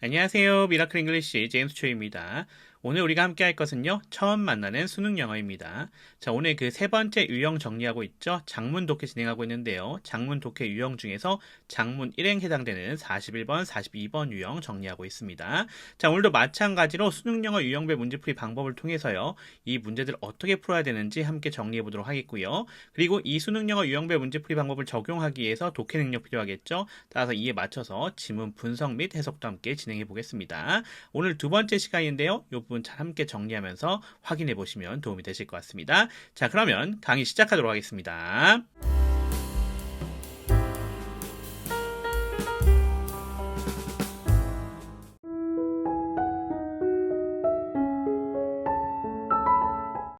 안녕하세요. 미라클 잉글리시 제임스 초입니다. 오늘 우리가 함께 할 것은요, 처음 만나는 수능 영어입니다. 자, 오늘 그 세 번째 유형 정리하고 있죠? 장문 독해 진행하고 있는데요. 장문 독해 유형 중에서 장문 1행 해당되는 41번, 42번 유형 정리하고 있습니다. 자, 오늘도 마찬가지로 수능 영어 유형별 문제풀이 방법을 통해서요, 이 문제들 어떻게 풀어야 되는지 함께 정리해 보도록 하겠고요. 그리고 이 수능 영어 유형별 문제풀이 방법을 적용하기 위해서 독해 능력 필요하겠죠? 따라서 이에 맞춰서 지문 분석 및 해석도 함께 진행해 보겠습니다. 오늘 두 번째 시간인데요. 이 부분 잘 함께 정리하면서 확인해 보시면 도움이 되실 것 같습니다. 자, 그러면 강의 시작하도록 하겠습니다.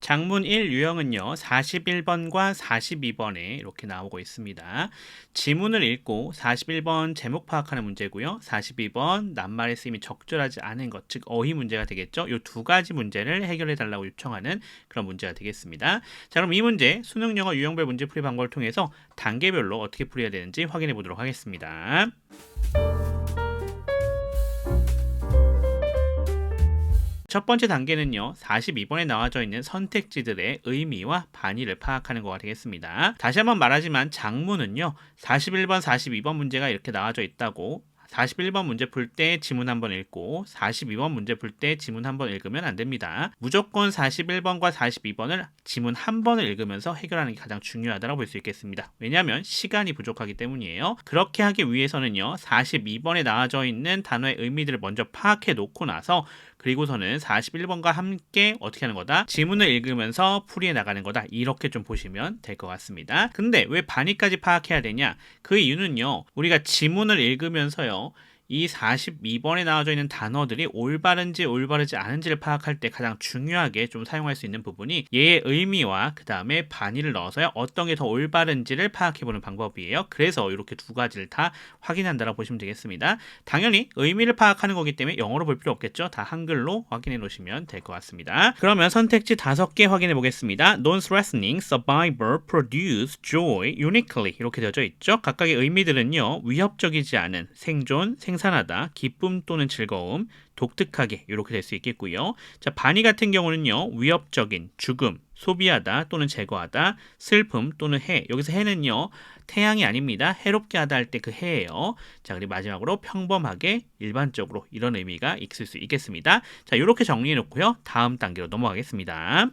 장문 1 유형은요, 41번과 42번에 이렇게 나오고 있습니다. 지문을 읽고 41번 제목 파악하는 문제고요. 42번 낱말의 쓰임이 적절하지 않은 것, 즉 어휘 문제가 되겠죠. 이 두 가지 문제를 해결해 달라고 요청하는 그런 문제가 되겠습니다. 자, 그럼 이 문제 수능 영어 유형별 문제풀이 방법을 통해서 단계별로 어떻게 풀어야 되는지 확인해 보도록 하겠습니다. 첫 번째 단계는요, 42번에 나와져 있는 선택지들의 의미와 반의를 파악하는 거가 되겠습니다. 다시 한번 말하지만 장문은요, 41번, 42번 문제가 이렇게 나와져 있다고 41번 문제 풀 때 지문 한번 읽고 42번 문제 풀 때 지문 한번 읽으면 안 됩니다. 무조건 41번과 42번을 지문 한 번을 읽으면서 해결하는 게 가장 중요하다고 볼 수 있겠습니다. 왜냐하면 시간이 부족하기 때문이에요. 그렇게 하기 위해서는요, 42번에 나와져 있는 단어의 의미들을 먼저 파악해 놓고 나서 그리고서는 41번과 함께 어떻게 하는 거다? 지문을 읽으면서 풀이해 나가는 거다. 이렇게 좀 보시면 될 것 같습니다. 근데 왜 반의까지 파악해야 되냐? 그 이유는요, 우리가 지문을 읽으면서요, 이 42번에 나와져 있는 단어들이 올바른지 올바르지 않은지를 파악할 때 가장 중요하게 좀 사용할 수 있는 부분이 얘의 의미와 그 다음에 반의를 넣어서요, 어떤 게 더 올바른지를 파악해보는 방법이에요. 그래서 이렇게 두 가지를 다 확인한다라고 보시면 되겠습니다. 당연히 의미를 파악하는 거기 때문에 영어로 볼 필요 없겠죠. 다 한글로 확인해 놓으시면 될 것 같습니다. 그러면 선택지 5개 확인해 보겠습니다. Non-threatening, survivor, produce, joy, uniquely 이렇게 되어져 있죠. 각각의 의미들은요, 위협적이지 않은, 생존, 생산하다, 기쁨 또는 즐거움, 독특하게 이렇게 될 수 있겠고요. 자, 반의 같은 경우는요, 위협적인, 죽음, 소비하다 또는 제거하다, 슬픔 또는 해. 여기서 해는요, 태양이 아닙니다. 해롭게 하다 할 때 그 해예요. 자, 그리고 마지막으로 평범하게, 일반적으로 이런 의미가 있을 수 있겠습니다. 자, 이렇게 정리해 놓고요. 다음 단계로 넘어가겠습니다.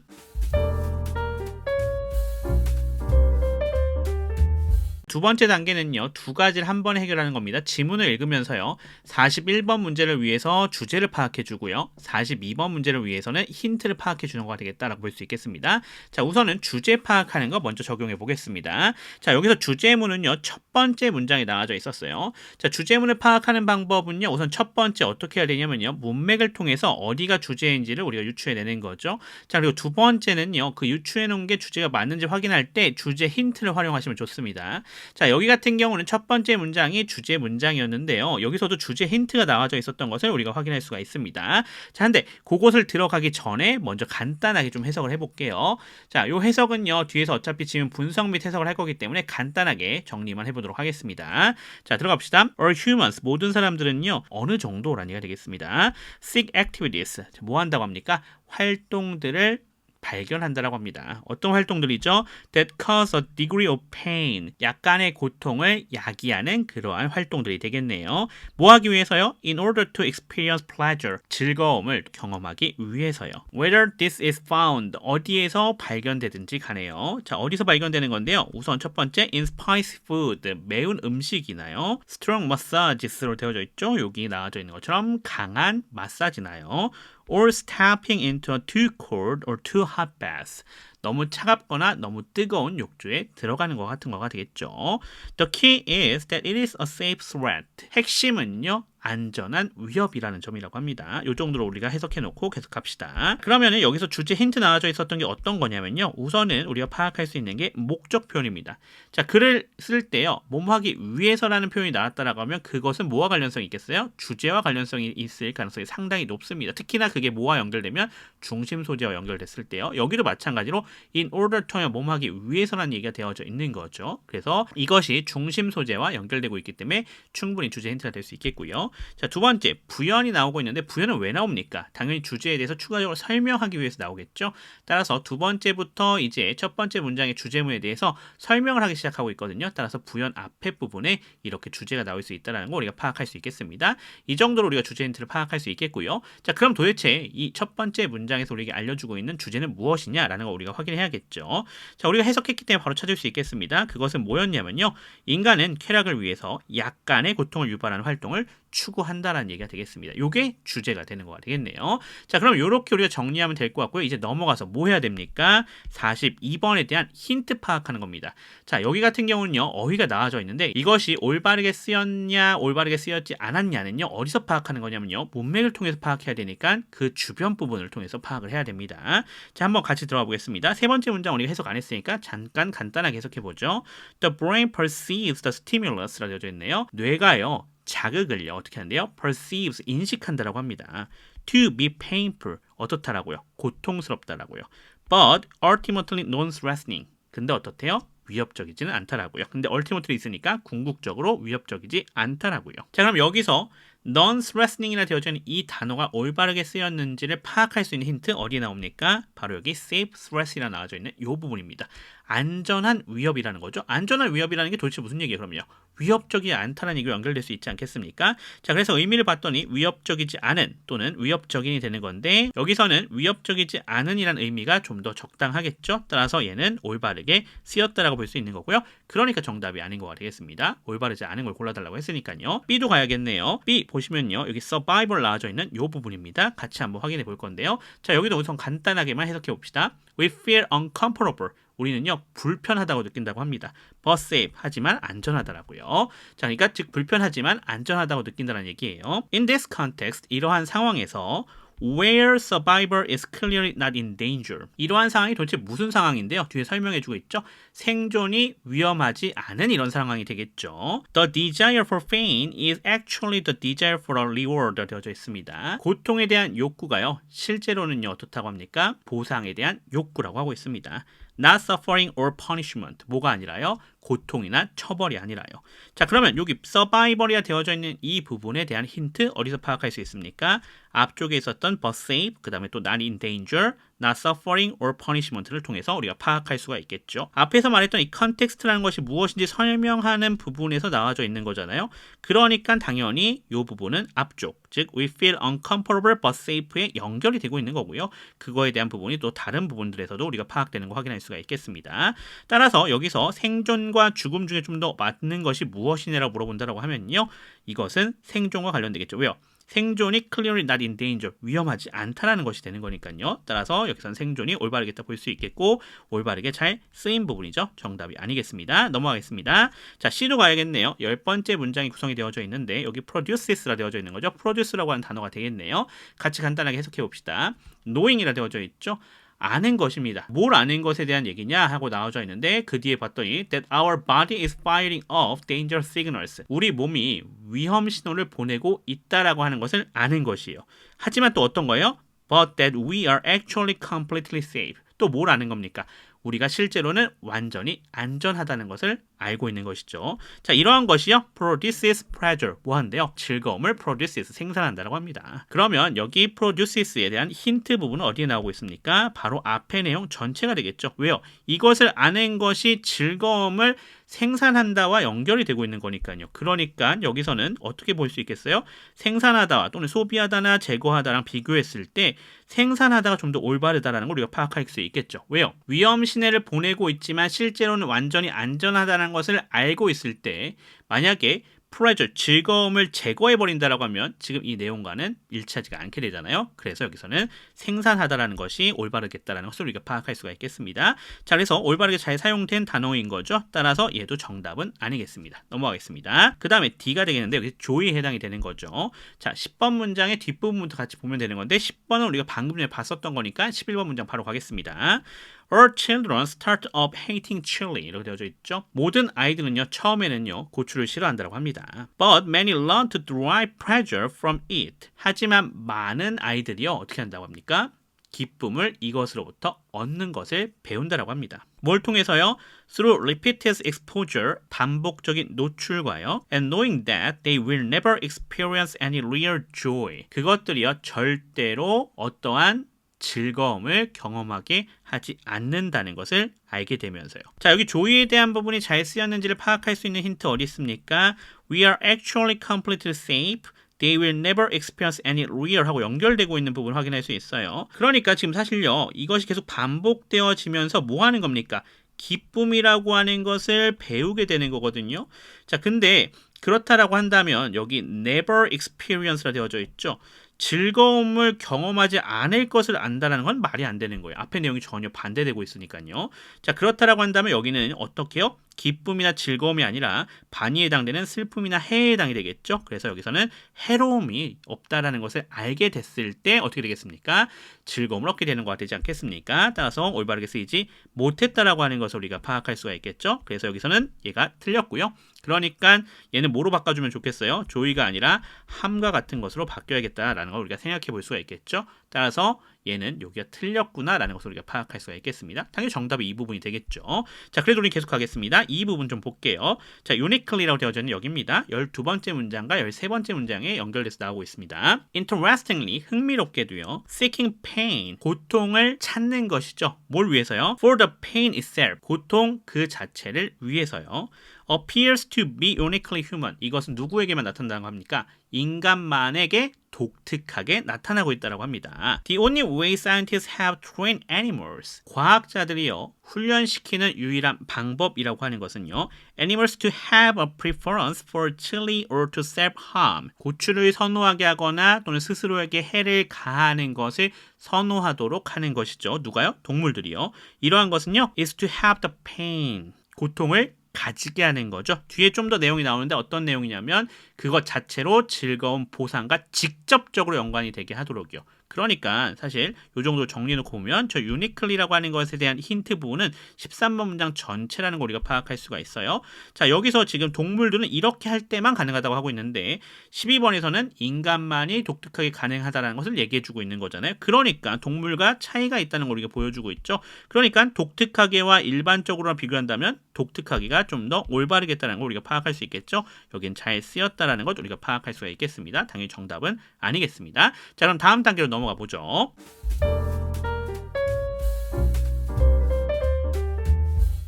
두 번째 단계는요, 두 가지를 한 번에 해결하는 겁니다. 지문을 읽으면서요, 41번 문제를 위해서 주제를 파악해 주고요, 42번 문제를 위해서는 힌트를 파악해 주는 거가 되겠다라고 볼 수 있겠습니다. 자, 우선은 주제 파악하는 거 먼저 적용해 보겠습니다. 자, 여기서 주제문은요, 첫 번째 문장에 나와져 있었어요. 자, 주제문을 파악하는 방법은요, 우선 첫 번째 어떻게 해야 되냐면요, 문맥을 통해서 어디가 주제인지를 우리가 유추해 내는 거죠. 자, 그리고 두 번째는요, 그 유추해 놓은 게 주제가 맞는지 확인할 때 주제 힌트를 활용하시면 좋습니다. 자, 여기 같은 경우는 첫 번째 문장이 주제 문장이었는데요. 여기서도 주제 힌트가 나와져 있었던 것을 우리가 확인할 수가 있습니다. 자, 근데 그곳을 들어가기 전에 먼저 간단하게 좀 해석을 해볼게요. 자, 요 해석은요, 뒤에서 어차피 지금 분석 및 해석을 할 거기 때문에 간단하게 정리만 해보도록 하겠습니다. 자, 들어갑시다. All humans, 모든 사람들은요, 어느 정도라는 얘기가 되겠습니다. Seek activities, 뭐 한다고 합니까? 활동들을 발견한다라고 합니다. 어떤 활동들이죠? That cause a degree of pain. 약간의 고통을 야기하는 그러한 활동들이 되겠네요. 뭐 하기 위해서요? In order to experience pleasure. 즐거움을 경험하기 위해서요. Whether this is found. 어디에서 발견되든지 가네요. 자, 어디서 발견되는 건데요? 우선 첫 번째, in spicy food. 매운 음식이나요? Strong massages로 되어져 있죠? 여기 나와져 있는 것처럼 강한 마사지나요? Or stepping into a too cold or too hot bath. 너무 차갑거나 너무 뜨거운 욕조에 들어가는 것 같은 거가 되겠죠. The key is that it is a safe threat. 핵심은요, 안전한 위협이라는 점이라고 합니다. 이 정도로 우리가 해석해놓고 계속합시다. 그러면 여기서 주제 힌트 나와져 있었던 게 어떤 거냐면요, 우선은 우리가 파악할 수 있는 게 목적 표현입니다. 자, 글을 쓸 때요, 몸하기 위해서라는 표현이 나왔다라고 하면 그것은 뭐와 관련성이 있겠어요? 주제와 관련성이 있을 가능성이 상당히 높습니다. 특히나 그게 뭐와 연결되면 중심 소재와 연결됐을 때요. 여기도 마찬가지로 in order to면 몸하기 위해서라는 얘기가 되어져 있는 거죠. 그래서 이것이 중심 소재와 연결되고 있기 때문에 충분히 주제 힌트가 될 수 있겠고요. 자, 두 번째, 부연이 나오고 있는데 부연은 왜 나옵니까? 당연히 주제에 대해서 추가적으로 설명하기 위해서 나오겠죠. 따라서 두 번째부터 이제 첫 번째 문장의 주제문에 대해서 설명을 하기 시작하고 있거든요. 따라서 부연 앞에 부분에 이렇게 주제가 나올 수 있다는 거 우리가 파악할 수 있겠습니다. 이 정도로 우리가 주제 힌트를 파악할 수 있겠고요. 자, 그럼 도대체 이 첫 번째 문장에서 우리에게 알려주고 있는 주제는 무엇이냐라는 거 우리가 확인해야겠죠. 자, 우리가 해석했기 때문에 바로 찾을 수 있겠습니다. 그것은 뭐였냐면요. 인간은 쾌락을 위해서 약간의 고통을 유발하는 활동을 추구한다라는 얘기가 되겠습니다. 이게 주제가 되는 거가 되겠네요. 자, 그럼 이렇게 우리가 정리하면 될 것 같고요. 이제 넘어가서 뭐 해야 됩니까? 42번에 대한 힌트 파악하는 겁니다. 자, 여기 같은 경우는요. 어휘가 나와져 있는데 이것이 올바르게 쓰였냐 올바르게 쓰였지 않았냐는요. 어디서 파악하는 거냐면요. 문맥을 통해서 파악해야 되니까 그 주변 부분을 통해서 파악을 해야 됩니다. 자, 한번 같이 들어가 보겠습니다. 세 번째 문장 우리가 해석 안 했으니까 잠깐 간단하게 해석해 보죠. The brain perceives the stimulus라고 되어져 있네요. 뇌가요. 자극을요. 어떻게 하는데요? perceives, 인식한다라고 합니다. to be painful, 어떻다라고요? 고통스럽다라고요. but ultimately non-threatening, 근데 어떻대요? 위협적이지는 않다라고요. 근데 ultimately 있으니까 궁극적으로 위협적이지 않다라고요. 자, 그럼 여기서 non-threatening이라 되어져 있는 이 단어가 올바르게 쓰였는지를 파악할 수 있는 힌트 어디에 나옵니까? 바로 여기 safe threat이라 나와져 있는 이 부분입니다. 안전한 위협이라는 거죠. 안전한 위협이라는 게 도대체 무슨 얘기예요, 그럼요? 위협적이지 않다는 얘기로 연결될 수 있지 않겠습니까? 자, 그래서 의미를 봤더니 위협적이지 않은 또는 위협적인이 되는 건데 여기서는 위협적이지 않은이라는 의미가 좀 더 적당하겠죠? 따라서 얘는 올바르게 쓰였다라고 볼 수 있는 거고요. 그러니까 정답이 아닌 거가 되겠습니다. 올바르지 않은 걸 골라달라고 했으니까요. B도 가야겠네요. B 보시면요. 여기 survival 나와져 있는 이 부분입니다. 같이 한번 확인해 볼 건데요. 자, 여기도 우선 간단하게만 해석해 봅시다. We feel uncomfortable. 우리는요 불편하다고 느낀다고 합니다. but safe, 하지만 안전하다라고요. 자, 그러니까 즉 불편하지만 안전하다고 느낀다는 얘기예요. In this context, 이러한 상황에서 where survivor is clearly not in danger. 이러한 상황이 도대체 무슨 상황인데요? 뒤에 설명해주고 있죠. 생존이 위험하지 않은 이런 상황이 되겠죠. The desire for pain is actually the desire for a reward 되어져 있습니다. 고통에 대한 욕구가요. 실제로는요 어떻다고 합니까? 보상에 대한 욕구라고 하고 있습니다. Not suffering or punishment. 뭐가 아니라요? 고통이나 처벌이 아니라요. 자, 그러면 여기 survival이라 되어져 있는 이 부분에 대한 힌트 어디서 파악할 수 있습니까? 앞쪽에 있었던 but safe, 그 다음에 또 not in danger, not suffering or punishment를 통해서 우리가 파악할 수가 있겠죠. 앞에서 말했던 이 context라는 것이 무엇인지 설명하는 부분에서 나와져 있는 거잖아요. 그러니까 당연히 이 부분은 앞쪽, 즉 we feel uncomfortable but safe에 연결이 되고 있는 거고요. 그거에 대한 부분이 또 다른 부분들에서도 우리가 파악되는 거 확인할 수가 있겠습니다. 따라서 여기서 생존과 죽음 중에 좀 더 맞는 것이 무엇이냐라고 물어본다라고 하면요. 이것은 생존과 관련되겠죠. 왜요? 생존이 clearly not in danger, 위험하지 않다라는 것이 되는 거니까요. 따라서 여기서는 생존이 올바르겠다 볼 수 있겠고 올바르게 잘 쓰인 부분이죠. 정답이 아니겠습니다. 넘어가겠습니다. 자, C도 가야겠네요. 10번째 문장이 구성이 되어져 있는데 여기 produces라 되어져 있는 거죠. produce라고 하는 단어가 되겠네요. 같이 간단하게 해석해 봅시다. knowing이라 되어져 있죠. 아는 것입니다. 뭘 아는 것에 대한 얘기냐 하고 나와져 있는데 그 뒤에 봤더니 that our body is firing off danger signals. 우리 몸이 위험 신호를 보내고 있다라고 하는 것을 아는 것이에요. 하지만 또 어떤 거예요? But that we are actually completely safe. 또 뭘 아는 겁니까? 우리가 실제로는 완전히 안전하다는 것을 알고 있는 것이죠. 자, 이러한 것이요. produces pleasure. 뭐 한대요? 즐거움을 produces, 생산한다라고 합니다. 그러면 여기 produces에 대한 힌트 부분은 어디에 나오고 있습니까? 바로 앞의 내용 전체가 되겠죠. 왜요? 이것을 아는 것이 즐거움을 생산한다와 연결이 되고 있는 거니까요. 그러니까 여기서는 어떻게 볼 수 있겠어요? 생산하다와 또는 소비하다나 제거하다랑 비교했을 때 생산하다가 좀 더 올바르다라는 걸 우리가 파악할 수 있겠죠. 왜요? 위험 신호를 보내고 있지만 실제로는 완전히 안전하다는 것을 알고 있을 때 만약에 pleasure, 즐거움을 제거해버린다라고 하면 지금 이 내용과는 일치하지가 않게 되잖아요. 그래서 여기서는 생산하다라는 것이 올바르겠다라는 것을 우리가 파악할 수가 있겠습니다. 자, 그래서 올바르게 잘 사용된 단어인 거죠. 따라서 얘도 정답은 아니겠습니다. 넘어가겠습니다. 그 다음에 D가 되겠는데 여기 조이에 해당이 되는 거죠. 자, 10번 문장의 뒷부분부터 같이 보면 되는 건데 10번은 우리가 방금 전에 봤었던 거니까 11번 문장 바로 가겠습니다. All children start off hating chili. 이렇게 되어져 있죠. 모든 아이들은요, 처음에는요, 고추를 싫어한다고 합니다. But many learn to derive pleasure from it. 하지만 많은 아이들이요, 어떻게 한다고 합니까? 기쁨을 이것으로부터 얻는 것을 배운다라고 합니다. 뭘 통해서요? Through repeated exposure, 반복적인 노출과요. And knowing that they will never experience any real joy. 그것들이요, 절대로 어떠한 즐거움을 경험하게 하지 않는다는 것을 알게 되면서요. 자, 여기 조이에 대한 부분이 잘 쓰였는지를 파악할 수 있는 힌트 어디 있습니까? We are actually completely safe. They will never experience any real 하고 연결되고 있는 부분을 확인할 수 있어요. 그러니까 지금 사실요, 이것이 계속 반복되어지면서 뭐 하는 겁니까? 기쁨이라고 하는 것을 배우게 되는 거거든요. 자, 근데 그렇다라고 한다면 여기 never experience라 되어져 있죠. 즐거움을 경험하지 않을 것을 안다는 건 말이 안 되는 거예요. 앞의 내용이 전혀 반대되고 있으니까요. 자, 그렇다라고 한다면 여기는 어떻게요? 기쁨이나 즐거움이 아니라 반의에 해당되는 슬픔이나 해에 해당이 되겠죠. 그래서 여기서는 해로움이 없다라는 것을 알게 됐을 때 어떻게 되겠습니까? 즐거움을 얻게 되는 것이 되지 않겠습니까? 따라서 올바르게 쓰이지 못했다라고 하는 것을 우리가 파악할 수가 있겠죠. 그래서 여기서는 얘가 틀렸고요. 그러니까 얘는 뭐로 바꿔주면 좋겠어요? 조이가 아니라 함과 같은 것으로 바뀌어야겠다라는 걸 우리가 생각해 볼 수가 있겠죠. 따라서 얘는 여기가 틀렸구나라는 것을 우리가 파악할 수가 있겠습니다. 당연히 정답이 이 부분이 되겠죠. 자, 그래도 우리 계속 가겠습니다. 이 부분 좀 볼게요. 자, uniquely라고 되어져 있는 여기입니다. 12번째 문장과 13번째 문장에 연결돼서 나오고 있습니다. Interestingly, 흥미롭게도요. Seeking pain, 고통을 찾는 것이죠. 뭘 위해서요? For the pain itself, 고통 그 자체를 위해서요. appears to be uniquely human. 이것은 누구에게만 나타난다고 합니까? 인간만에게 독특하게 나타나고 있다고 합니다. The only way scientists have trained animals. 과학자들이요, 훈련시키는 유일한 방법이라고 하는 것은요, animals to have a preference for chili or to self-harm. 고추를 선호하게 하거나 또는 스스로에게 해를 가하는 것을 선호하도록 하는 것이죠. 누가요? 동물들이요. 이러한 것은요, is to have the pain. 고통을 가지게 하는 거죠. 뒤에 좀 더 내용이 나오는데 어떤 내용이냐면 그것 자체로 즐거운 보상과 직접적으로 연관이 되게 하도록요. 그러니까 사실 이 정도 정리해놓고 보면 저 uniquely라고 하는 것에 대한 힌트 부분은 13번 문장 전체라는 걸 우리가 파악할 수가 있어요. 자, 여기서 지금 동물들은 이렇게 할 때만 가능하다고 하고 있는데 12번에서는 인간만이 독특하게 가능하다는 것을 얘기해주고 있는 거잖아요. 그러니까 동물과 차이가 있다는 걸 우리가 보여주고 있죠. 그러니까 독특하게와 일반적으로 비교한다면 독특하게가 좀 더 올바르겠다는 걸 우리가 파악할 수 있겠죠. 여긴 잘 쓰였다라는 것 우리가 파악할 수가 있겠습니다. 당연히 정답은 아니겠습니다. 자, 그럼 다음 단계로 넘어가 보죠.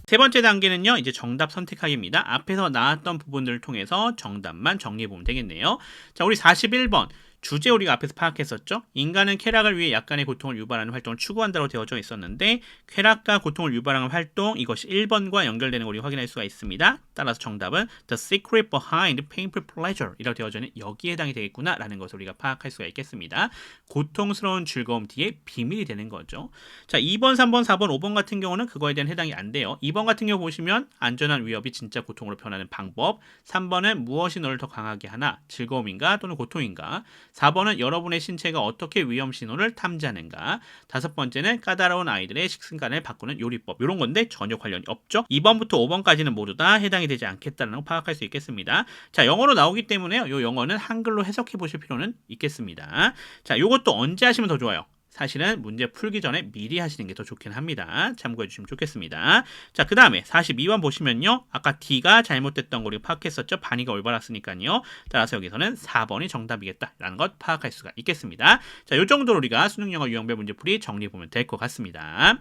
세 번째 단계는요, 이제 정답 선택하기입니다. 앞에서 나왔던 부분들을 통해서 정답만 정리해 보면 되겠네요. 자, 우리 41번. 주제 우리가 앞에서 파악했었죠. 인간은 쾌락을 위해 약간의 고통을 유발하는 활동을 추구한다고 되어져 있었는데 쾌락과 고통을 유발하는 활동, 이것이 1번과 연결되는 걸 우리가 확인할 수가 있습니다. 따라서 정답은 The secret behind painful pleasure 이라고 되어져 있는 여기에 해당이 되겠구나 라는 것을 우리가 파악할 수가 있겠습니다. 고통스러운 즐거움 뒤에 비밀이 되는 거죠. 자, 2번, 3번, 4번, 5번 같은 경우는 그거에 대한 해당이 안 돼요. 2번 같은 경우 보시면 안전한 위협이 진짜 고통으로 변하는 방법, 3번은 무엇이 너를 더 강하게 하나, 즐거움인가 또는 고통인가, 4번은 여러분의 신체가 어떻게 위험 신호를 탐지하는가, 5번째는 까다로운 아이들의 식습관을 바꾸는 요리법, 이런 건데 전혀 관련이 없죠. 2번부터 5번까지는 모두 다 해당이 되지 않겠다는 걸 파악할 수 있겠습니다. 자, 영어로 나오기 때문에요. 이 영어는 한글로 해석해 보실 필요는 있겠습니다. 자, 이것도 언제 하시면 더 좋아요? 사실은 문제 풀기 전에 미리 하시는 게 더 좋긴 합니다. 참고해 주시면 좋겠습니다. 자, 그 다음에 42번 보시면요. 아까 D가 잘못됐던 거 우리가 파악했었죠. 반의가 올바랐으니까요. 따라서 여기서는 4번이 정답이겠다라는 것 파악할 수가 있겠습니다. 자, 이 정도로 우리가 수능영어 유형별 문제풀이 정리해 보면 될 것 같습니다.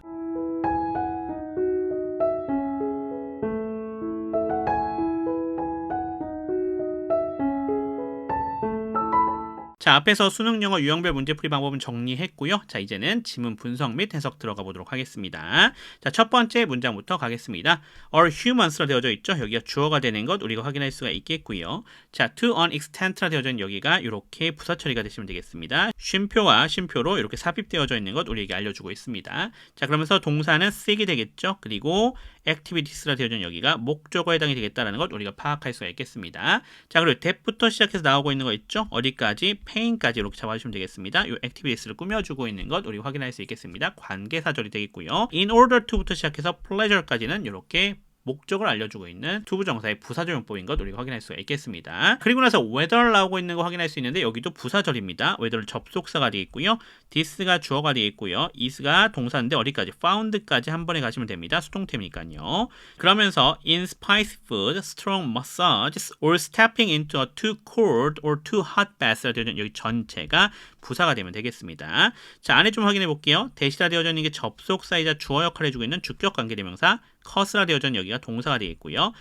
자, 앞에서 수능영어 유형별 문제풀이 방법은 정리했고요. 자, 이제는 지문 분석 및 해석 들어가 보도록 하겠습니다. 자, 첫 번째 문장부터 가겠습니다. All humans라 되어져 있죠. 여기가 주어가 되는 것 우리가 확인할 수가 있겠고요. 자, to an extent라 되어져 있는 여기가 이렇게 부사 처리가 되시면 되겠습니다. 쉼표와 쉼표로 이렇게 삽입되어져 있는 것 우리에게 알려주고 있습니다. 자, 그러면서 동사는 seek이 되겠죠. 그리고 activities라 되어져 있는 여기가 목적어에 해당이 되겠다는 것 우리가 파악할 수가 있겠습니다. 자, 그리고 that부터 시작해서 나오고 있는 거 있죠. 어디까지? pain까지 이렇게 잡아주시면 되겠습니다. 이 activities를 꾸며주고 있는 것 우리 확인할 수 있겠습니다. 관계사절이 되겠고요. in order to부터 시작해서 pleasure까지는 이렇게 목적을 알려주고 있는 투부정사의 부사적용법인 것 우리가 확인할 수가 있겠습니다. 그리고 나서 whether 나오고 있는 거 확인할 수 있는데 여기도 부사절입니다. whether 접속사가 되어 있고요. this가 주어가 되어 있고요. is가 동사인데 어디까지? found까지 한 번에 가시면 됩니다. 수동태니까요. 그러면서 in spicy food, strong massages, or stepping into a too cold or too hot bath라 되어진 여기 전체가 부사가 되면 되겠습니다. 자, 안에 좀 확인해 볼게요. 대시라 되어져 있는 게 접속사이자 주어 역할을 해주고 있는 주격 관계대명사, cause라 되어져 있는 여기가 동사가 되어 있고요.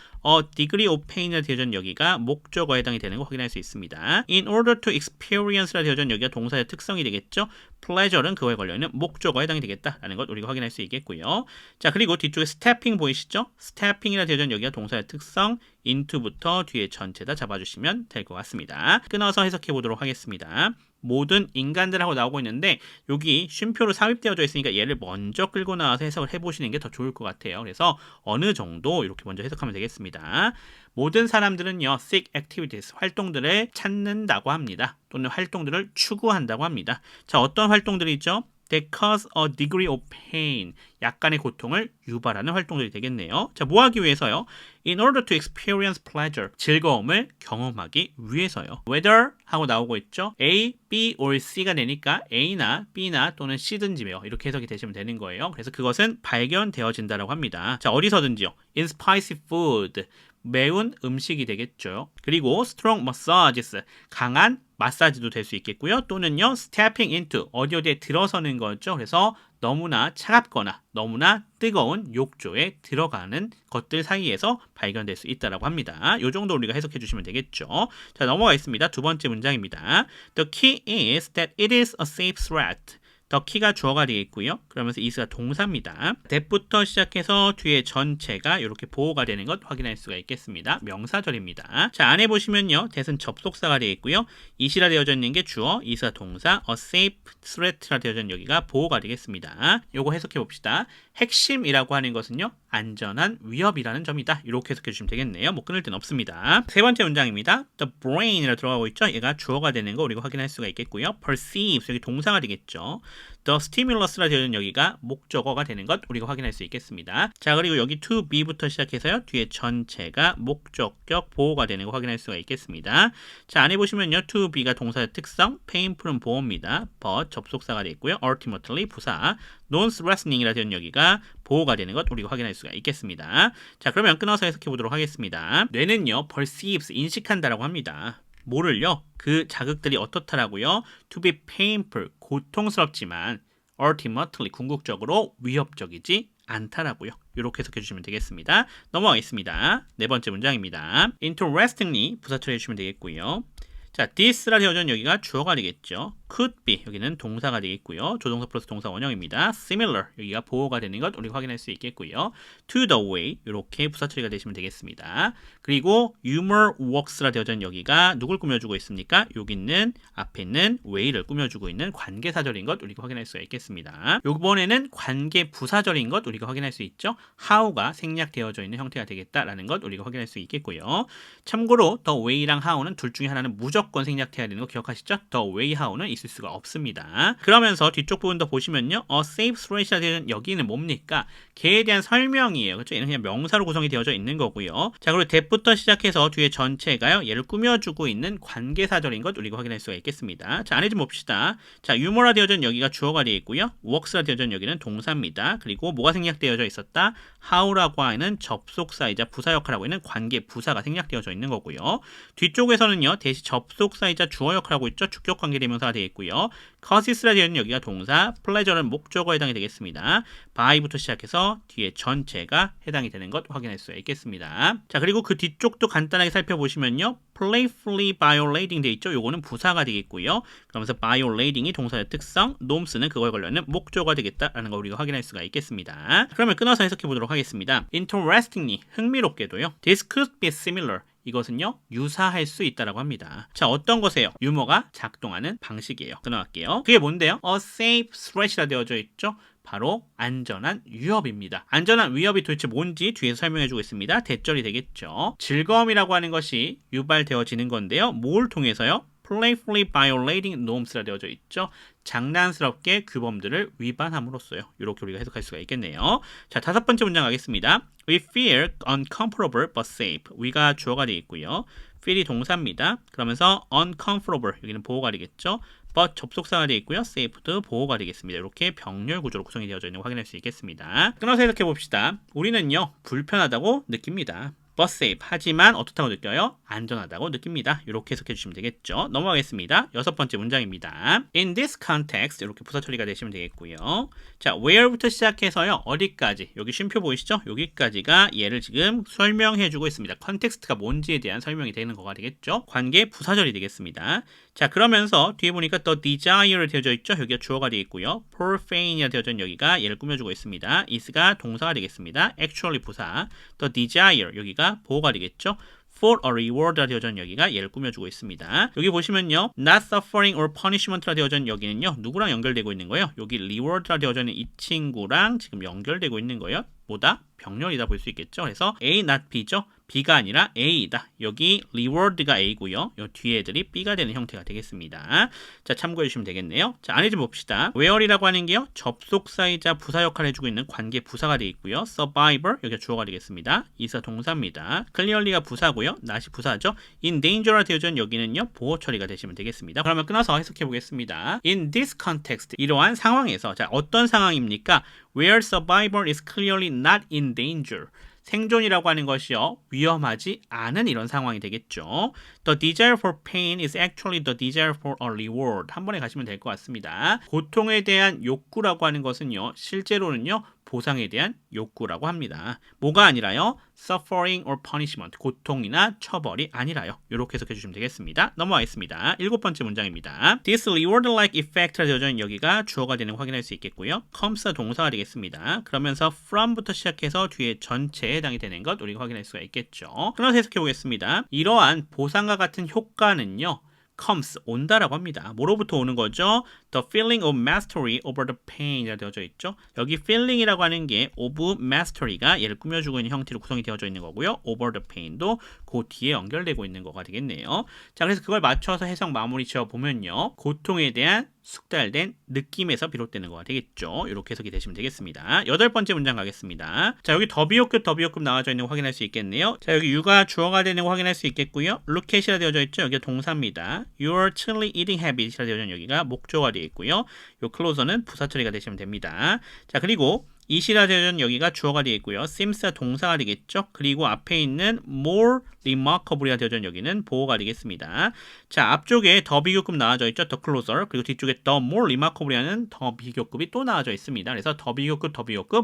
degree of pain이라 되어져 있는 여기가 목적어에 해당이 되는 거 확인할 수 있습니다. in order to experience라 되어져 있는 여기가 동사의 특성이 되겠죠. pleasure는 그거에 걸려있는 목적어에 해당이 되겠다라는 것 우리가 확인할 수 있겠고요. 자, 그리고 뒤쪽에 stepping 보이시죠? stepping이라 되어져 있는 여기가 동사의 특성, into부터 뒤에 전체 다 잡아주시면 될 것 같습니다. 끊어서 해석해 보도록 하겠습니다. 모든 인간들하고 나오고 있는데 여기 쉼표로 삽입되어져 있으니까 얘를 먼저 끌고 나와서 해석을 해보시는 게 더 좋을 것 같아요. 그래서 어느 정도 이렇게 먼저 해석하면 되겠습니다. 모든 사람들은요, seek activities, 활동들을 찾는다고 합니다. 또는 활동들을 추구한다고 합니다. 자, 어떤 활동들이 있죠? That cause a degree of pain. 약간의 고통을 유발하는 활동들이 되겠네요. 자, 뭐 하기 위해서요? In order to experience pleasure. 즐거움을 경험하기 위해서요. Whether 하고 나오고 있죠. A, B, or C가 되니까 A나 B나 또는 C든지요. 이렇게 해석이 되시면 되는 거예요. 그래서 그것은 발견되어진다라고 합니다. 자, 어디서든지요. In spicy food. 매운 음식이 되겠죠. 그리고 strong massages. 강한 마사지도 될 수 있겠고요. 또는요, stepping into, 어디에 들어서는 거죠. 그래서 너무나 차갑거나 너무나 뜨거운 욕조에 들어가는 것들 사이에서 발견될 수 있다고 합니다. 이 정도 우리가 해석해 주시면 되겠죠. 자, 넘어가겠습니다. 두 번째 문장입니다. The key is that it is a safe threat. 더 키가 주어가 되겠고요. 그러면서 is가 동사입니다. that부터 시작해서 뒤에 전체가 이렇게 보호가 되는 것 확인할 수가 있겠습니다. 명사절입니다. 자, 안에 보시면요. that은 접속사가 되겠고요. it이라 되어져 있는 게 주어, is가 동사, a safe threat라 되어져 있는 여기가 보호가 되겠습니다. 요거 해석해 봅시다. 핵심이라고 하는 것은요. 안전한 위협이라는 점이다. 이렇게 해석해 주시면 되겠네요. 뭐 끊을 데는 없습니다. 세 번째 문장입니다. The brain이라 들어가고 있죠. 얘가 주어가 되는 거 우리가 확인할 수가 있겠고요. perceives 여기 동사가 되겠죠. The stimulus라 되어 있는 여기가 목적어가 되는 것 우리가 확인할 수 있겠습니다. 자, 그리고 여기 to be부터 시작해서요. 뒤에 전체가 목적격 보호가 되는 거 확인할 수가 있겠습니다. 자, 안에 보시면요. to be가 동사의 특성, painful은 보호입니다. but 접속사가 되어 있고요. ultimately 부사, non-threatening이라 되어 있는 여기가 보호가 되는 것 우리가 확인할 수가 있겠습니다. 자, 그러면 끊어서 해석해 보도록 하겠습니다. 뇌는요. perceives 인식한다라고 합니다. 뭐를요? 그 자극들이 어떻다라고요? To be painful, 고통스럽지만 ultimately, 궁극적으로 위협적이지 않다라고요. 이렇게 해석해 주시면 되겠습니다. 넘어가겠습니다. 네 번째 문장입니다. Interestingly, 부사 처리해 주시면 되겠고요. 자, this라 되어져 있는 여기가 주어가 되겠죠. could be, 여기는 동사가 되겠고요. 조동사 플러스 동사 원형입니다. similar, 여기가 보호가 되는 것 우리가 확인할 수 있겠고요. to the way, 이렇게 부사 처리가 되시면 되겠습니다. 그리고 humor works라 되어져 있는 여기가 누굴 꾸며주고 있습니까? 여기 있는 앞에 있는 way를 꾸며주고 있는 관계사절인 것 우리가 확인할 수가 있겠습니다. 이번에는 관계 부사절인 것 우리가 확인할 수 있죠. how가 생략되어져 있는 형태가 되겠다라는 것 우리가 확인할 수 있겠고요. 참고로 the way랑 how는 둘 중에 하나는 무조건 생략해야 되는 거 기억하시죠? the way how는 있을 수가 없습니다. 그러면서 뒤쪽 부분 더 보시면요. a safe threat이라 되는 여기는 뭡니까? 걔에 대한 설명이에요. 그렇죠? 얘는 그냥 명사로 구성이 되어져 있는 거고요. 자, 그리고 that부터 시작해서 뒤에 전체가요. 얘를 꾸며주고 있는 관계사절인 것 우리가 확인할 수가 있겠습니다. 자, 안에 좀 봅시다. 자, humor라 되어져 있는 여기가 주어가 되어 있고요. works라 되어져 있는 여기는 동사입니다. 그리고 뭐가 생략되어져 있었다? how라고 하는 접속사이자 부사 역할하고 있는 관계 부사가 생략되어져 있는 거고요. 뒤쪽에서는요. 대시 접속사이자 주어 역할하고 있죠. 주격 관계 대명사가 되어 있고요. causes라 되어 있는 여기가 동사, pleasure는 목적어에 해당이 되겠습니다. by부터 시작해서 뒤에 전체가 해당이 되는 것 확인할 수 있겠습니다. 자, 그리고 그 뒤쪽도 간단하게 살펴보시면요. playfully violating 되어 있죠. 요거는 부사가 되겠고요. 그러면서 violating이 동사의 특성, noms는 그거에 관련된 목적어가 되겠다라는 걸 우리가 확인할 수가 있겠습니다. 그러면 끊어서 해석해 보도록 하겠습니다. Interestingly, 흥미롭게도요. This could be similar. 이것은요, 유사할 수 있다라고 합니다. 자, 어떤 것이에요? 유머가 작동하는 방식이에요. 끊어갈게요. 그게 뭔데요? A safe threat이라 되어져 있죠. 바로 안전한 위협입니다. 안전한 위협이 도대체 뭔지 뒤에서 설명해주고 있습니다. 대절이 되겠죠. 즐거움이라고 하는 것이 유발되어지는 건데요. 뭘 통해서요? playfully violating norms라 되어져 있죠. 장난스럽게 규범들을 위반함으로써요. 이렇게 우리가 해석할 수가 있겠네요. 자, 다섯 번째 문장 가겠습니다. We feel uncomfortable but safe. we가 주어가 되어 있고요. feel이 동사입니다. 그러면서 uncomfortable 여기는 보호가 되겠죠. but 접속사가 되어 있고요. safe도 보호가 되겠습니다. 이렇게 병렬 구조로 구성이 되어져 있는 거 확인할 수 있겠습니다. 끊어서 해석해 봅시다. 우리는요 불편하다고 느낍니다. but safe 하지만 어떻다고 느껴요? 안전하다고 느낍니다. 이렇게 해석해 주시면 되겠죠. 넘어가겠습니다. 6번째 문장입니다. In this context 이렇게 부사 처리가 되시면 되겠고요. 자, where부터 시작해서요. 어디까지? 여기 쉼표 보이시죠? 여기까지가 얘를 지금 설명해 주고 있습니다. 컨텍스트가 뭔지에 대한 설명이 되는 거가 되겠죠. 관계 부사절이 되겠습니다. 자, 그러면서 뒤에 보니까 the desire로 되어져 있죠. 여기가 주어가 되어 있고요. profane이라 되어져 있는 여기가 얘를 꾸며주고 있습니다. is가 동사가 되겠습니다. actually 부사, the desire 여기가 보호가 되겠죠. for a reward라 되어져 있는 여기가 얘를 꾸며주고 있습니다. 여기 보시면요. not suffering or punishment라 되어져 있는 여기는요. 누구랑 연결되고 있는 거예요? 여기 reward라 되어져 있는 이 친구랑 지금 연결되고 있는 거예요. 뭐다? 병렬이다 볼 수 있겠죠. 그래서 A, not B죠. B가 아니라 A이다. 여기 reward가 A고요. 이 뒤에 애들이 B가 되는 형태가 되겠습니다. 자, 참고해 주시면 되겠네요. 자, 안에 좀 봅시다. where이라고 하는 게요. 접속사이자 부사 역할을 해주고 있는 관계 부사가 되어 있고요. survivor 여기가 주어가 되겠습니다. is가 동사입니다. clearly가 부사고요. not이 부사죠. in danger라 되어져 있는 여기는요. 보호 처리가 되시면 되겠습니다. 그러면 끊어서 해석해 보겠습니다. In this context 이러한 상황에서 자, 어떤 상황입니까? Where survival is clearly not in danger. 생존이라고 하는 것이요. 위험하지 않은 이런 상황이 되겠죠. The desire for pain is actually the desire for a reward. 한 번에 가시면 될 것 같습니다. 고통에 대한 욕구라고 하는 것은요. 실제로는요. 보상에 대한 욕구라고 합니다. 뭐가 아니라요? Suffering or punishment. 고통이나 처벌이 아니라요. 이렇게 해석해 주시면 되겠습니다. 넘어가겠습니다. 7번째 문장입니다. This reward-like effect라 되어져 있는 여기가 주어가 되는 거 확인할 수 있겠고요. comes가 동사가 되겠습니다. 그러면서 from부터 시작해서 뒤에 전체에 해당이 되는 것 우리가 확인할 수가 있겠죠. 끊어서 해석해 보겠습니다. 이러한 보상과 같은 효과는요. comes, 온다라고 합니다. 뭐로부터 오는 거죠? The feeling of mastery over the pain이라 되어져 있죠. 여기 feeling이라고 하는 게 of mastery가 얘를 꾸며주고 있는 형태로 구성이 되어져 있는 거고요. over the pain도 그 뒤에 연결되고 있는 거가 되겠네요. 자, 그래서 그걸 맞춰서 해석 마무리 지어보면요. 고통에 대한 숙달된 느낌에서 비롯되는 거가 되겠죠. 이렇게 해석이 되시면 되겠습니다. 8번째 문장 가겠습니다. 자, 여기 더비호급 나와져 있는 거 확인할 수 있겠네요. 자, 여기 you가 주어가 되는 거 확인할 수 있겠고요. look at이라 되어져 있죠. 여기가 동사입니다. your chilly eating habit이라 되어져 있는 여기가 목조가 되어 있고요. 요 closer는 부사 처리가 되시면 됩니다. 자, 그리고 it이라 되어져 있는 여기가 주어가 되어 있고요. seems가 동사가 되겠죠. 그리고 앞에 있는 more remarkable이라 되어져 있는 여기는 보호가 되겠습니다. 자, 앞쪽에 더 비교급 나와져 있죠. the closer. 그리고 뒤쪽에 the more remarkable이라는 더 비교급이 또 나와져 있습니다. 그래서 더 비교급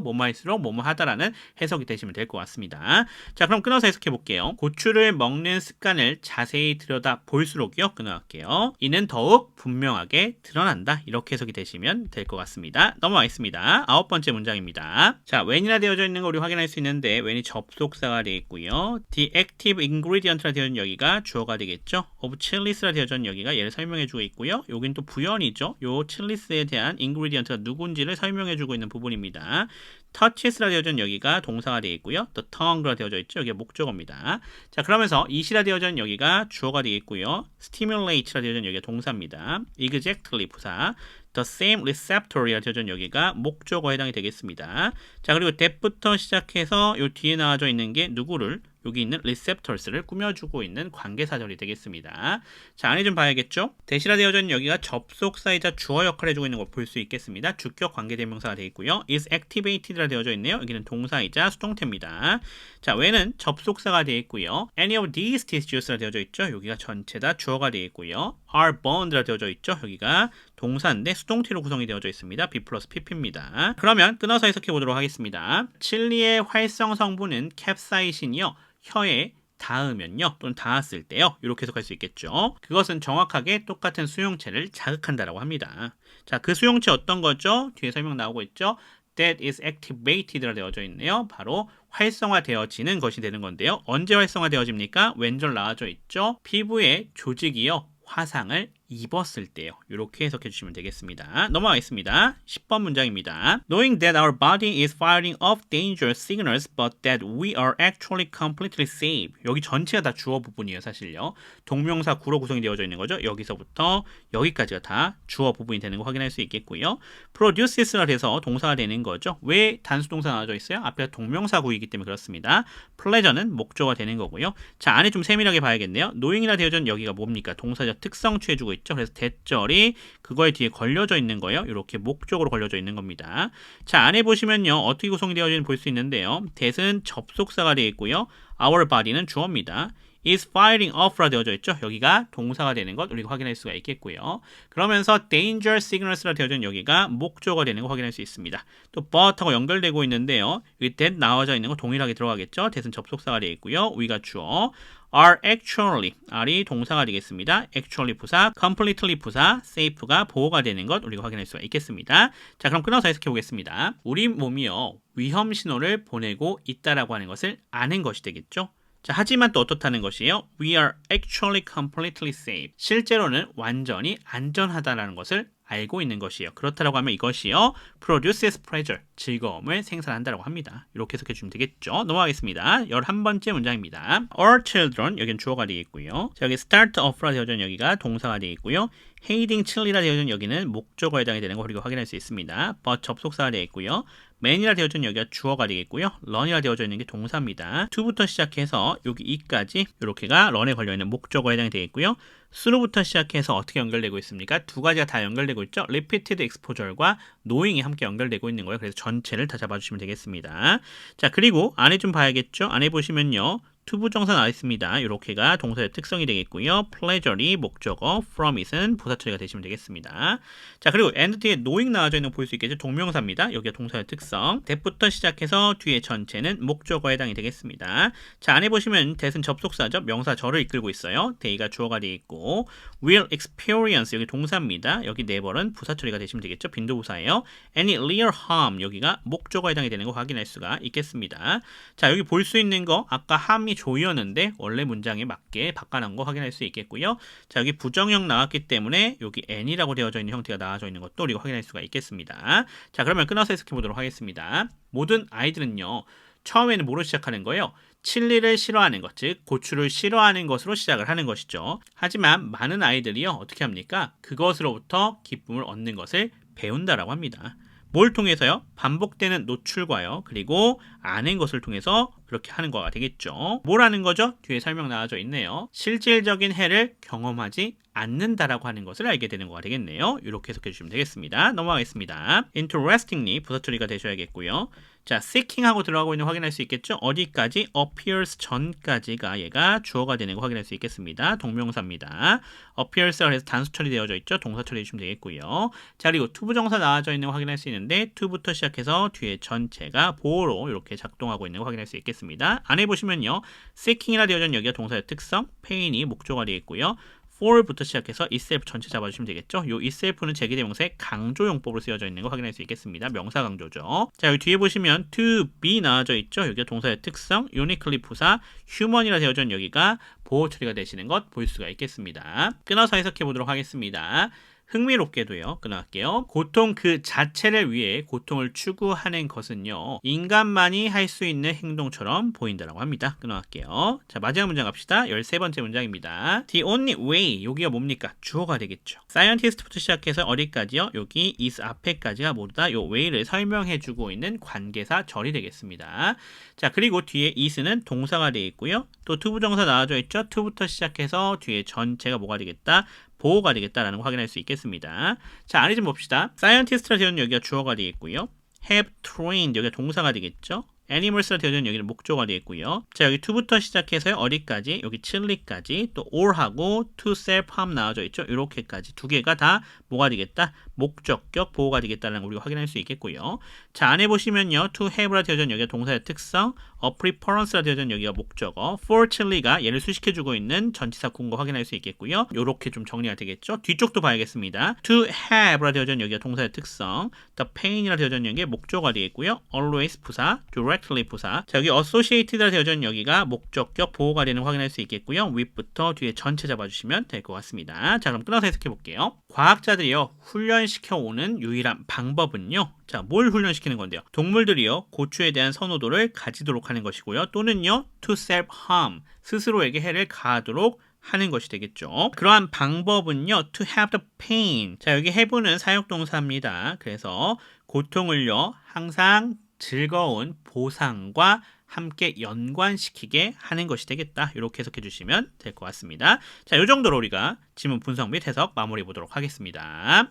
뭐뭐할수록 뭐뭐하다라는 해석이 되시면 될 것 같습니다. 자, 그럼 끊어서 해석해 볼게요. 고추를 먹는 습관을 자세히 들여다 볼수록요. 끊어갈게요. 이는 더욱 분명하게 드러난다. 이렇게 해석이 되시면 될 것 같습니다. 넘어가겠습니다. 9번째 문장입니다. 자, when이라 되어져 있는 거 우리 확인할 수 있는데 when이 접속사가 되어 있고요. The active ingredient라 되어 있는 여기가 주어가 되겠죠. of chilies라 되어져 있는 여기가 얘를 설명해 주고 있고요. 여긴 또 부연이죠. 요 chilies에 대한 ingredient가 누군지를 설명해 주고 있는 부분입니다. touches라 되어져 있는 여기가 동사가 되어 있고요. the tongue라 되어져 있죠. 여기가 목적어입니다. 자, 그러면서 it이라 되어져 있는 여기가 주어가 되겠고요. stimulate라 되어져 있는 여기가 동사입니다. exactly 부사. The same receptor이라 되어져 있는 여기가 목적어에 해당이 되겠습니다. 자, 그리고 that부터 시작해서 요 뒤에 나와져 있는 게 누구를 여기 있는 receptors를 꾸며주고 있는 관계사절이 되겠습니다. 자, 안에 좀 봐야겠죠? 대시라 되어져 있는 여기가 접속사이자 주어 역할을 해주고 있는 걸 볼 수 있겠습니다. 주격 관계대명사가 되어 있고요. is activated라 되어져 있네요. 여기는 동사이자 수동태입니다. 자, when은 접속사가 되어 있고요. any of these tissues라 되어져 있죠. 여기가 전체 다 주어가 되어 있고요. are bond라 되어져 있죠. 여기가 동사인데 수동태로 구성이 되어져 있습니다. be 플러스 pp입니다. 그러면 끊어서 해석해 보도록 하겠습니다. 칠리의 활성 성분은 캡사이신이요. 혀에 닿으면요, 또는 닿았을 때요, 이렇게 해석할 수 있겠죠. 그것은 정확하게 똑같은 수용체를 자극한다라고 합니다. 자, 그 수용체 어떤 거죠? 뒤에 설명 나오고 있죠. That is activated라 되어져 있네요. 바로 활성화되어지는 것이 되는 건데요. 언제 활성화되어집니까? 왼절 나와져 있죠. 피부의 조직이요, 화상을 입었을 때요. 이렇게 해석해 주시면 되겠습니다. 넘어가겠습니다. 10번 문장입니다. Knowing that our body is firing off dangerous signals but that we are actually completely safe. 여기 전체가 다 주어 부분이에요. 사실요. 동명사 구로 구성이 되어져 있는 거죠. 여기서부터 여기까지가 다 주어 부분이 되는 거 확인할 수 있겠고요. produces가 돼서 동사가 되는 거죠. 왜 단수 동사 나와져 있어요? 앞에 동명사 구이기 때문에 그렇습니다. pleasure는 목적어가 되는 거고요. 자, 안에 좀 세밀하게 봐야겠네요. knowing이라 되어져 있는 여기가 뭡니까? 동사적 특성 취해주고 있죠. 그래서 대절이 그거에 뒤에 걸려져 있는 거예요. 이렇게 목적으로 걸려져 있는 겁니다. 자, 안에 보시면요. 어떻게 구성이 되어지는지 볼 수 있는데요. that은 접속사가 되어 있고요. our body는 주어입니다. is firing off라 되어져 있죠. 여기가 동사가 되는 것 우리가 확인할 수가 있겠고요. 그러면서 danger signals라 되어져 있는 여기가 목적어가 되는 거 확인할 수 있습니다. 또 but하고 연결되고 있는데요. 여기 that 나와져 있는 거 동일하게 들어가겠죠. that은 접속사가 되어 있고요. we가 주어. are actually, R이 동사가 되겠습니다. actually 부사, completely 부사, safe가 보호가 되는 것 우리가 확인할 수가 있겠습니다. 자, 그럼 끊어서 해석해 보겠습니다. 우리 몸이요. 위험 신호를 보내고 있다라고 하는 것을 아는 것이 되겠죠. 자, 하지만 또 어떻다는 것이에요? We are actually completely safe. 실제로는 완전히 안전하다라는 것을 알고 있는 것이에요. 그렇다라고 하면 이것이요. produces pleasure. 즐거움을 생산한다라고 합니다. 이렇게 해석해 주면 되겠죠. 넘어가겠습니다. 11번째 문장입니다. All children, 여기는 주어가 되겠고요. 자, 여기 start off라 되어져 있는 여기가 동사가 되겠고요. hating chilly라 되어져 있는 여기는 목적어에 해당이 되는 거 우리가 확인할 수 있습니다. but 접속사가 되겠고요. man이라 되어져 있는 여기가 주어가 되겠고요. run이라 되어져 있는 게 동사입니다. to부터 시작해서 여기 이까지 이렇게가 run에 걸려있는 목적어에 해당이 되겠고요. through부터 시작해서 어떻게 연결되고 있습니까? 두 가지가 다 연결되고 있죠. repeated exposure과 knowing이 함께 연결되고 있는 거예요. 그래서 전체를 다 잡아주시면 되겠습니다. 자, 그리고 안에 좀 봐야겠죠. 안에 보시면요. 투부정사 나와 있습니다. 이렇게가 동사의 특성이 되겠고요. pleasure이 목적어, from it은 부사 처리가 되시면 되겠습니다. 자, 그리고 and 뒤에 knowing 나와져 있는 거 볼 수 있겠죠. 동명사입니다. 여기가 동사의 특성. that부터 시작해서 뒤에 전체는 목적어에 해당이 되겠습니다. 자, 안에 보시면 that은 접속사죠. 명사 저를 이끌고 있어요. they가 주어가 되어 있고 will experience 여기 동사입니다. 여기 never은 부사 처리가 되시면 되겠죠. 빈도부사예요. any real harm 여기가 목적어에 해당이 되는 거 확인할 수가 있겠습니다. 자, 여기 볼 수 있는 거 아까 harm이 조이었는데 원래 문장에 맞게 바꿔놓은 거 확인할 수 있겠고요. 자, 여기 부정형 나왔기 때문에 여기 n이라고 되어져 있는 형태가 나와져 있는 것도 우리가 확인할 수가 있겠습니다. 자, 그러면 끊어서 해석해 보도록 하겠습니다. 모든 아이들은요. 처음에는 뭐로 시작하는 거예요? 칠리를 싫어하는 것, 즉 고추를 싫어하는 것으로 시작을 하는 것이죠. 하지만 많은 아이들이요. 어떻게 합니까? 그것으로부터 기쁨을 얻는 것을 배운다라고 합니다. 뭘 통해서요? 반복되는 노출과요. 그리고 아는 것을 통해서 그렇게 하는 거가 되겠죠. 뭘 아는 거죠? 뒤에 설명 나와져 있네요. 실질적인 해를 경험하지 않는다라고 하는 것을 알게 되는 거가 되겠네요. 이렇게 해석해 주시면 되겠습니다. 넘어가겠습니다. Interestingly 부사 처리가 되셔야겠고요. 자, seeking하고 들어가고 있는 거 확인할 수 있겠죠? 어디까지? appears 전까지가 얘가 주어가 되는 거 확인할 수 있겠습니다. 동명사입니다. appears가 그래서 단수 처리되어져 있죠? 동사 처리해 주시면 되겠고요. 자, 그리고 투부정사 나와져 있는 거 확인할 수 있는데 to부터 시작해서 뒤에 전체가 보호로 이렇게 작동하고 있는 거 확인할 수 있겠습니다. 안에 보시면요. seeking이라 되어져 있는 여기가 동사의 특성, pain이 목조가 되겠고요. for부터 시작해서 itself 전체 잡아주시면 되겠죠. 요 itself는 제기대명사의 강조용법으로 쓰여져 있는 거 확인할 수 있겠습니다. 명사 강조죠. 자, 여기 뒤에 보시면 to be 나와져 있죠. 여기가 동사의 특성, uniquely 부사, human이라 되어져 있는 여기가 보호 처리가 되시는 것 볼 수가 있겠습니다. 끊어서 해석해 보도록 하겠습니다. 흥미롭게도요. 끊어갈게요. 고통 그 자체를 위해 고통을 추구하는 것은요. 인간만이 할 수 있는 행동처럼 보인다라고 합니다. 끊어갈게요. 자, 마지막 문장 갑시다. 13번째 문장입니다. The only way. 여기가 뭡니까? 주어가 되겠죠. scientist부터 시작해서 어디까지요? 여기 is 앞에까지가 모두 다 요 way를 설명해주고 있는 관계사 절이 되겠습니다. 자, 그리고 뒤에 is는 동사가 되어 있고요. 또 투부정사 나와져 있죠. to부터 시작해서 뒤에 전체가 뭐가 되겠다? 보호가 되겠다라는 거 확인할 수 있겠습니다. 자, 안에 좀 봅시다. scientist라 되어있는 여기가 주어가 되겠고요. have trained 여기가 동사가 되겠죠. animals라 되어있는 여기는 목조가 되겠고요. 자, 여기 to부터 시작해서 어디까지? 여기 chilly까지 또 or하고 to self harm 나와져 있죠. 이렇게까지 두 개가 다 뭐가 되겠다? 목적격 보호가 되겠다는 걸 우리가 확인할 수 있겠고요. 자, 안에 보시면요. to have라 되어진 여기가 동사의 특성, a preference라 되어진 여기가 목적어, for chilly가 얘를 수식해주고 있는 전치사 구문과 확인할 수 있겠고요. 요렇게 좀 정리가 되겠죠. 뒤쪽도 봐야겠습니다. to have라 되어진 여기가 동사의 특성, the pain이라 되어진 여기가 목적어가 되겠고요. always 부사, direct directly 부사. 자, 여기 associated라 되어져 있는 여기가 목적격 보호가 되는 거 확인할 수 있겠고요. with부터 뒤에 전체 잡아주시면 될 것 같습니다. 자, 그럼 끊어서 해석해 볼게요. 과학자들이요 훈련시켜 오는 유일한 방법은요. 자, 뭘 훈련시키는 건데요? 동물들이요 고추에 대한 선호도를 가지도록 하는 것이고요. 또는요 to self harm 스스로에게 해를 가하도록 하는 것이 되겠죠. 그러한 방법은요 to have the pain. 자, 여기 have는 사역동사입니다. 그래서 고통을요 항상 즐거운 보상과 함께 연관시키게 하는 것이 되겠다. 이렇게 해석해 주시면 될 것 같습니다. 자, 이 정도로 우리가 지문 분석 및 해석 마무리 보도록 하겠습니다.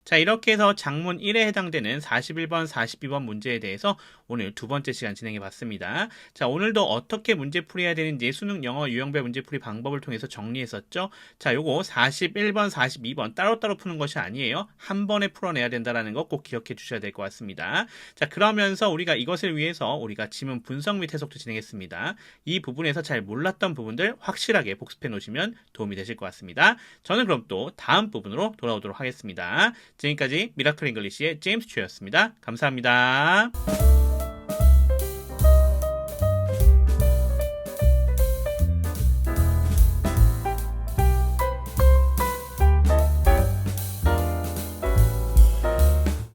자, 이렇게 해서 장문 1에 해당되는 41번, 42번 문제에 대해서 오늘 두 번째 시간 진행해 봤습니다. 자, 오늘도 어떻게 문제 풀이해야 되는지 수능 영어 유형별 문제풀이 방법을 통해서 정리했었죠. 자, 요거 41번, 42번 따로따로 푸는 것이 아니에요. 한 번에 풀어내야 된다는 거 꼭 기억해 주셔야 될 것 같습니다. 자, 그러면서 우리가 이것을 위해서 우리가 지문 분석 및 해석도 진행했습니다. 이 부분에서 잘 몰랐던 부분들 확실하게 복습해 놓으시면 도움이 되실 것 같습니다. 저는 그럼 또 다음 부분으로 돌아오도록 하겠습니다. 지금까지 미라클 잉글리시의 제임스 츄였습니다. 감사합니다.